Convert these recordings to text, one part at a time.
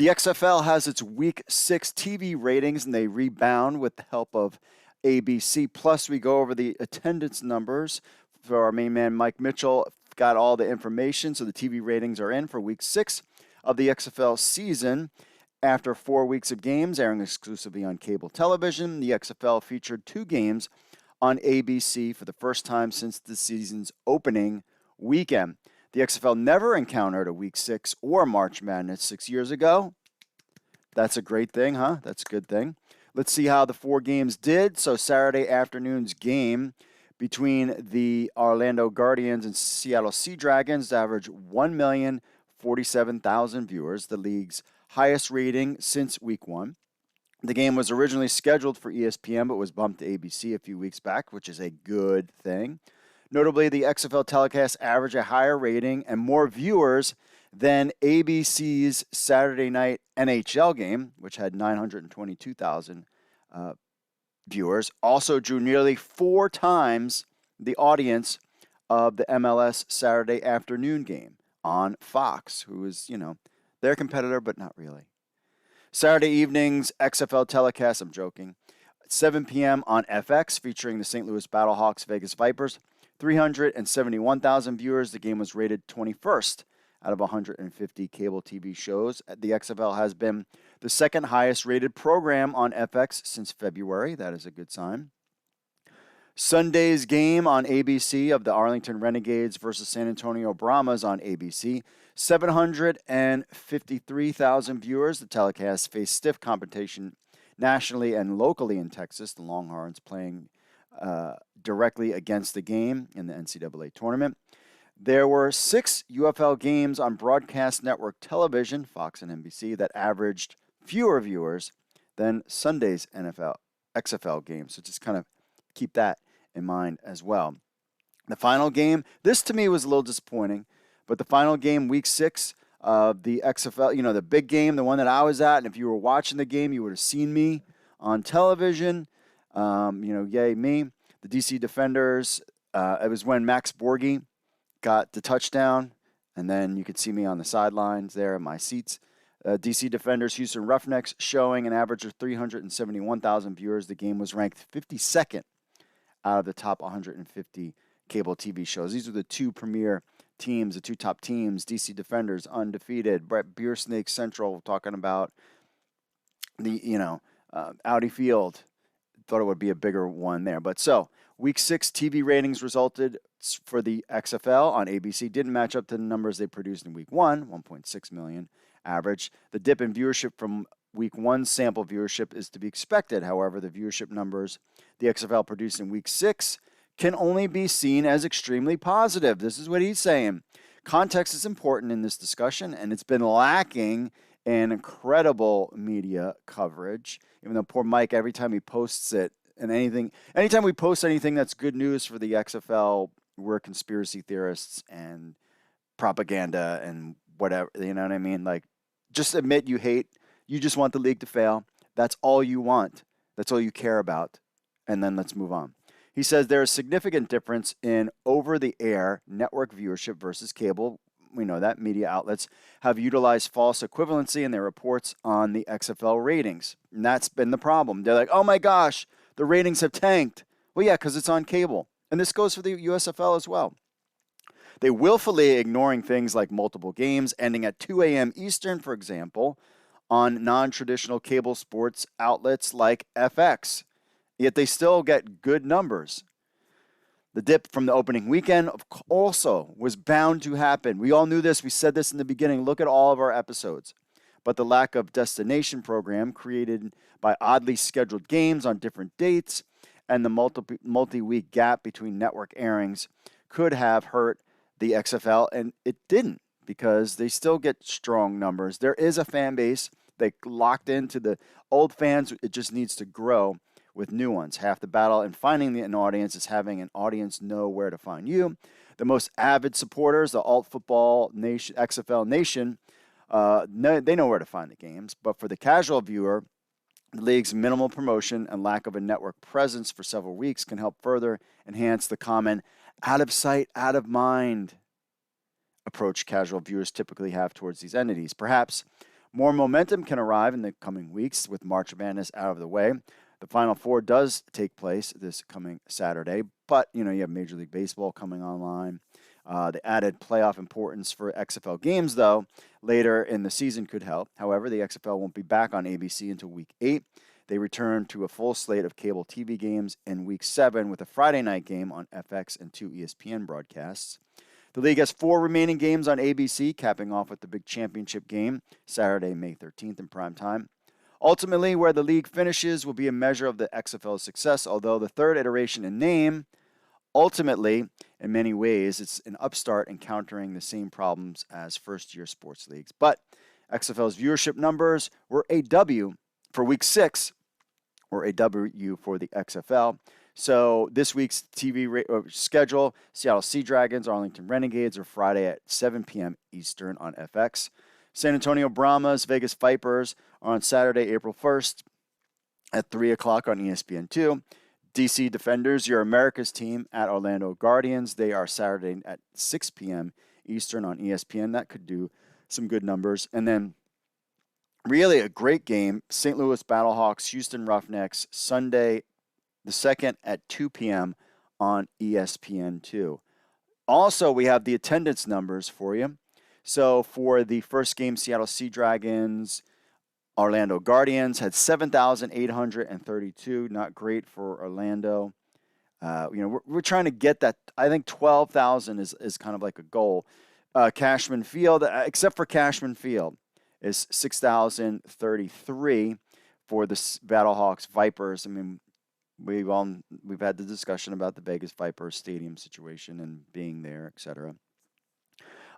The XFL has its Week 6 TV ratings, and they rebound with the help of ABC. Plus, we go over the attendance numbers for our main man, Mike Mitchell. Got all the information, so the TV ratings are in for Week 6 of the XFL season. After 4 weeks of games airing exclusively on cable television, the XFL featured 2 games on ABC for the first time since the season's opening weekend. The XFL never encountered a Week 6 or March Madness 6 years ago. That's a great thing, huh? That's a good thing. Let's see how the 4 games did. So Saturday afternoon's game between the Orlando Guardians and Seattle Sea Dragons averaged 1,047,000 viewers, the league's highest rating since Week 1. The game was originally scheduled for ESPN, but was bumped to ABC a few weeks back, which is a good thing. Notably, the XFL telecast averaged a higher rating and more viewers than ABC's Saturday night NHL game, which had 922,000 viewers. Also drew nearly 4 times the audience of the MLS Saturday afternoon game on Fox, who is, their competitor, but not really. Saturday evening's XFL telecast, I'm joking, at 7 p.m. on FX, featuring the St. Louis Battlehawks Vegas Vipers. 371,000 viewers. The game was rated 21st out of 150 cable TV shows. The XFL has been the second highest rated program on FX since February. That is a good sign. Sunday's game on ABC of the Arlington Renegades versus San Antonio Brahmas on ABC. 753,000 viewers. The telecast faced stiff competition nationally and locally in Texas. The Longhorns playing directly against the game in the NCAA tournament. There were 6 UFL games on broadcast network television, Fox and NBC, that averaged fewer viewers than Sunday's XFL game. So just kind of keep that in mind as well. The final game, this to me was a little disappointing, but the final game, Week 6 of the XFL, the big game, the one that I was at, and if you were watching the game, you would have seen me on television. Yay me. The DC Defenders, it was when Max Borghi got the touchdown, and then you could see me on the sidelines there in my seats. DC Defenders, Houston Roughnecks, showing an average of 371,000 viewers. The game was ranked 52nd out of the top 150 cable TV shows. These are the 2 premier teams, the 2 top teams. DC Defenders, undefeated. Brett Beersnake Central, talking about the, Audi Field. Thought it would be a bigger one there. But so, Week 6 TV ratings resulted for the XFL on ABC didn't match up to the numbers they produced in Week 1, 1.6 million average. The dip in viewership from Week 1 sample viewership is to be expected. However, the viewership numbers the XFL produced in Week 6 can only be seen as extremely positive. This is what he's saying. Context is important in this discussion, and it's been lacking in incredible media coverage. Even though poor Mike, every time he posts it, and anytime we post anything that's good news for the XFL, we're conspiracy theorists and propaganda and whatever, you know what I mean? Like, just admit you just want the league to fail. That's all you want. That's all you care about. And then let's move on. He says there is a significant difference in over-the-air network viewership versus cable. We know that media outlets have utilized false equivalency in their reports on the XFL ratings. And that's been the problem. They're like, oh my gosh, the ratings have tanked. Well, yeah, because it's on cable. And this goes for the USFL as well. They willfully ignoring things like multiple games ending at 2 a.m. Eastern, for example, on non-traditional cable sports outlets like FX. Yet they still get good numbers. The dip from the opening weekend also was bound to happen. We all knew this. We said this in the beginning. Look at all of our episodes. But the lack of destination program created by oddly scheduled games on different dates and the multi-week gap between network airings could have hurt the XFL, and it didn't because they still get strong numbers. There is a fan base. They locked into the old fans. It just needs to grow with new ones. Half the battle in finding an audience is having an audience know where to find you. The most avid supporters, the alt football nation, XFL nation, they know where to find the games. But for the casual viewer, the league's minimal promotion and lack of a network presence for several weeks can help further enhance the common out of sight, out of mind approach casual viewers typically have towards these entities. Perhaps More momentum can arrive in the coming weeks with March Madness out of the way. The Final Four does take place this coming Saturday, but you have Major League Baseball coming online. The added playoff importance for XFL games, though, later in the season could help. However, the XFL won't be back on ABC until Week 8. They return to a full slate of cable TV games in Week 7 with a Friday night game on FX and 2 ESPN broadcasts. The league has 4 remaining games on ABC, capping off with the big championship game Saturday, May 13th in prime time. Ultimately, where the league finishes will be a measure of the XFL's success, although the third iteration in name, ultimately, in many ways, it's an upstart encountering the same problems as first-year sports leagues. But XFL's viewership numbers were a W for Week 6, or a W for the XFL. So this week's TV schedule, Seattle Sea Dragons, Arlington Renegades are Friday at 7 p.m. Eastern on FX. San Antonio Brahmas, Vegas Vipers are on Saturday, April 1st at 3 o'clock on ESPN2. DC Defenders, your America's team, at Orlando Guardians. They are Saturday at 6 p.m. Eastern on ESPN. That could do some good numbers. And then really a great game, St. Louis Battlehawks, Houston Roughnecks, Sunday the 2nd at 2 p.m. on ESPN2. Also, we have the attendance numbers for you. So for the first game, Seattle Sea Dragons, Orlando Guardians had 7,832. Not great for Orlando. We're trying to get that. I think 12,000 is kind of like a goal. Cashman Field, except for Cashman Field, is 6,033 for the Battlehawks Vipers. I mean, we've had the discussion about the Vegas Vipers stadium situation and being there, etc.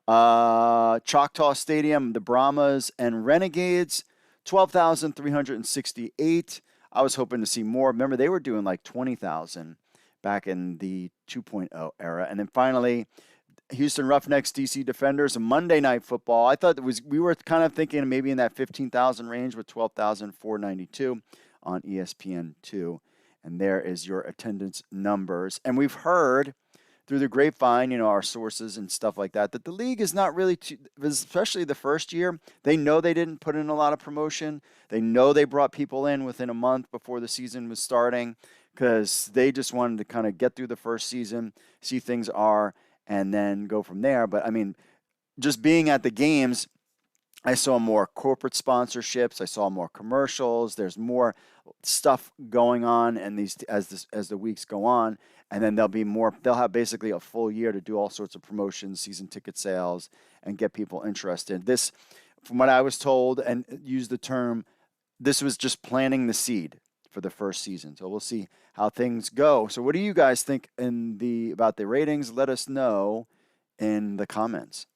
Choctaw Stadium, the Brahmas and Renegades, 12,368. I was hoping to see more. Remember, they were doing like 20,000 back in the 2.0 era. And then finally, Houston Roughnecks, DC Defenders, a Monday Night Football. I thought we were kind of thinking maybe in that 15,000 range with 12,492 on ESPN2. And there is your attendance numbers. And we've heard through the grapevine, our sources and stuff like that, that the league is not really, especially the first year, they know they didn't put in a lot of promotion. They know they brought people in within a month before the season was starting because they just wanted to kind of get through the first season, see things are, and then go from there. But, I mean, just being at the games, I saw more corporate sponsorships. I saw more commercials. There's more stuff going on, and as the weeks go on, and then they'll have basically a full year to do all sorts of promotions, season ticket sales, and get people interested. This, from what I was told, and use the term, this was just planting the seed for the first season. So we'll see how things go. So what do you guys think about the ratings? Let us know in the comments.